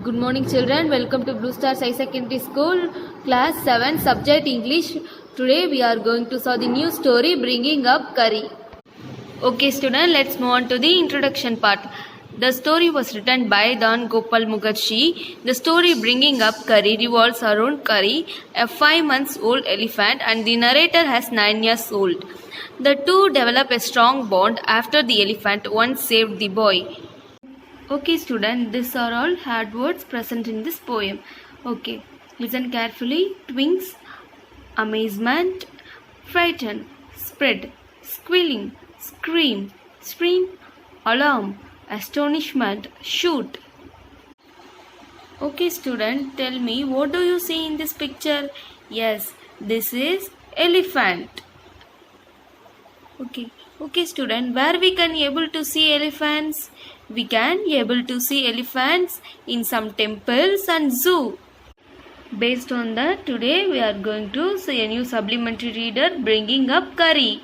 Good morning children, welcome to Blue Stars High Secondary School, class 7, subject English. Today we are going to saw the new story bringing up curry. Okay student, let's move on to the introduction part. The story was written by Don Gopal Mukherjee. The story bringing up curry revolves around Curry, a 5 months old elephant, and the narrator has 9 years old. The two develop a strong bond after the elephant once saved the boy. Okay student, these are all hard words present in this poem. Okay, listen carefully. Twinks, amazement, frighten, spread, squealing, scream, scream, alarm, astonishment, shoot. Okay student, tell me, what do you see in this picture? Yes, this is elephant. Okay student, where we can able to see elephants? We can able to see elephants in some temples and zoo. Based on that, today we are going to see a new supplementary reader bringing up curry.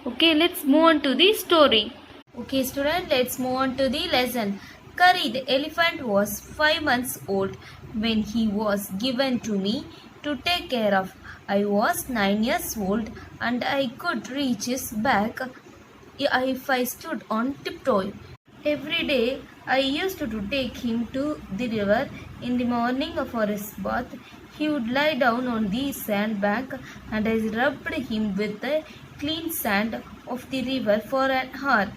Okay, let's move on to the story. Okay student, let's move on to the lesson. Curry the elephant was 5 months old when he was given to me to take care of. I was 9 years old and I could reach his back if I stood on tiptoe. Every day I used to take him to the river in the morning for his bath. He would lie down on the sand bank and I rubbed him with the clean sand of the river for an hour,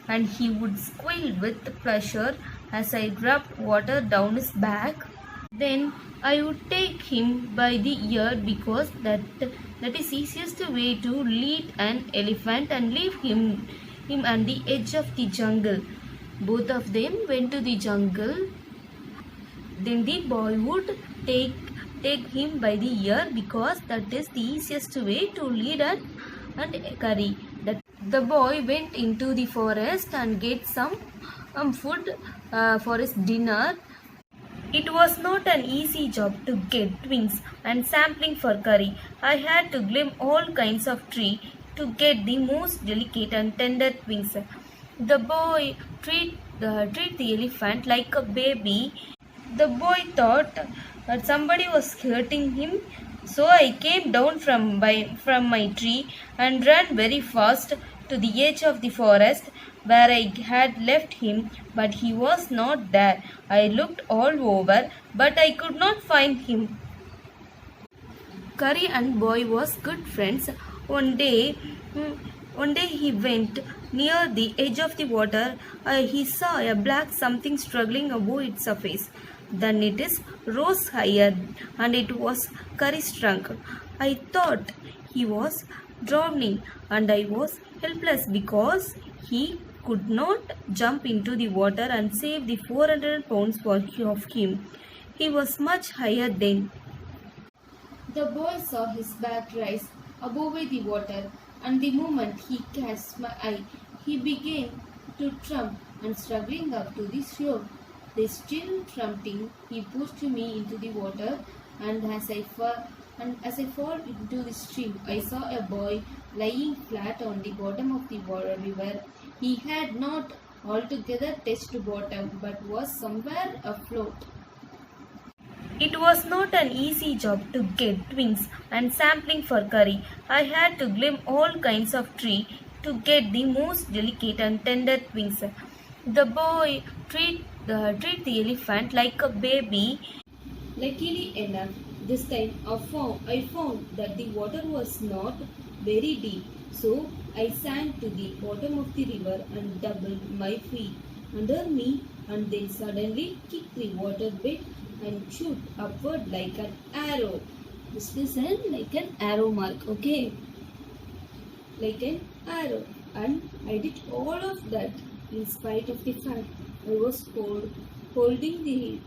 and he would squeal with pleasure as I rubbed water down his back. Then I would take him by the ear because that is easiest way to lead an elephant and leave him at the edge of the jungle. Both of them went to the jungle. Then the boy would take him by the ear because that is the easiest way to lead an curry. The boy went into the forest and get some food for his dinner. It was not an easy job to get twigs and sapling for curry. I had to climb all kinds of trees to get the most delicate and tender twigs. The boy treat the elephant like a baby. The boy thought that somebody was hurting him, so I came down from my tree and ran very fast to the edge of the forest where I had left him, but he was not there. I looked all over, but I could not find him. Curry and boy was good friends. One day he went near the edge of the water. He saw a black something struggling above its surface. Then it rose higher, and it was Curry's trunk. I thought he was drowning, and I was helpless because he could not jump into the water and save the 400 pounds of him. He was much higher then. The boy saw his back rise above the water, and the moment he cast my eye, he began to trump and struggling up to the shore. The still trumping, he pushed me into the water, and as I fall into the stream, I saw a boy lying flat on the bottom of the river. He had not altogether touched bottom, but was somewhere afloat. It was not an easy job to get twigs and sapling for curry. I had to climb all kinds of trees to get the most delicate and tender twigs. The boy treat the elephant like a baby. Luckily enough, this time I found that the water was not very deep, so I sank to the bottom of the river and doubled my feet under me, and then suddenly kicked the water bed and shoot upward like an arrow. This is like an arrow mark, okay? Like an arrow. And I did all of that in spite of the fact I was holding the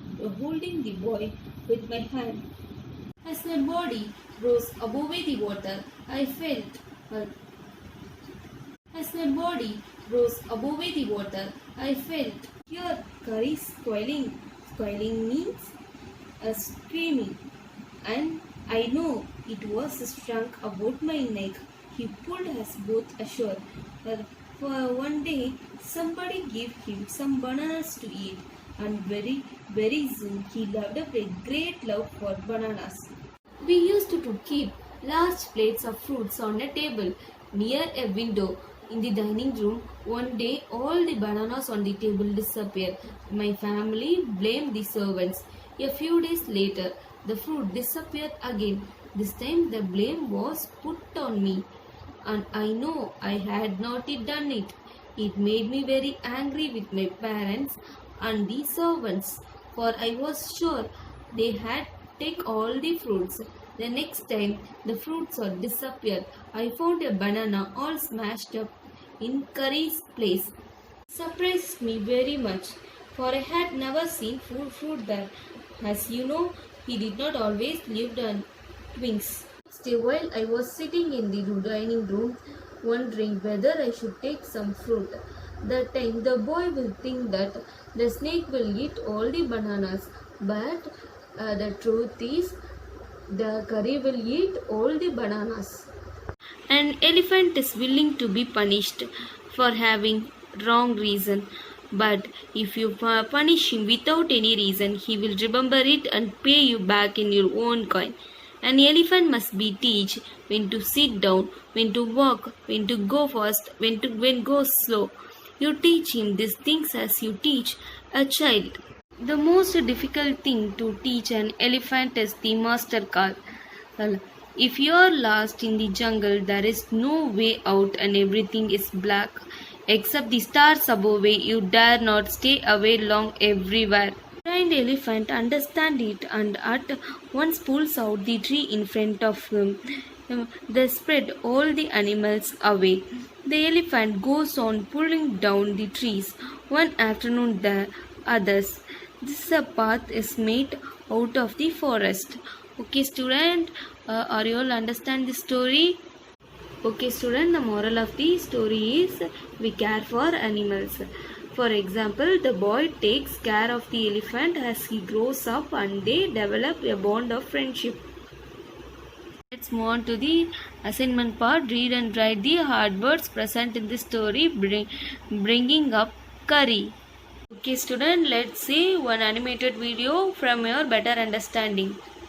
boy with my hand. As my body rose above the water, I felt As my body rose above the water, I felt here Curry squealing. Squealing means screaming, and I know it was shrunk about my neck. He pulled us both ashore. For one day, somebody gave him some bananas to eat. and very soon he developed a great love for bananas. We used to keep large plates of fruits on a table near a window in the dining room. One day, all the bananas on the table disappeared. My family blamed the servants. A few days later, the fruit disappeared again. This time, the blame was put on me, and I know I had not done it. It made me very angry with my parents and the servants, for I was sure they had take all the fruits. The next time the fruits had disappeared, I found a banana all smashed up in Curry's place. Surprised me very much, for I had never seen fruit there. As you know, he did not always live on twins. Still, while I was sitting in the dining room, wondering whether I should take some fruit, that time the boy will think that the snake will eat all the bananas, but the truth is, the curry will eat all the bananas. An elephant is willing to be punished for having wrong reason, but if you punish him without any reason, he will remember it and pay you back in your own coin. An elephant must be teach when to sit down, when to walk, when to go fast, when go slow. You teach him these things as you teach a child. The most difficult thing to teach an elephant is the master call. Well, if you are lost in the jungle, there is no way out and everything is black. Except the stars above where you dare not stay away long everywhere. The trained elephant understands it and at once pulls out the tree in front of him. They spread all the animals away. The elephant goes on pulling down the trees. One afternoon the others. This path is made out of the forest. Okay, student, are you all understand the story? Okay, student, the moral of the story is we care for animals. For example, the boy takes care of the elephant as he grows up and they develop a bond of friendship. Let's move on to the assignment part. Read and write the hard words present in the story, bringing up curry. Okay, student, let's see one animated video from your better understanding.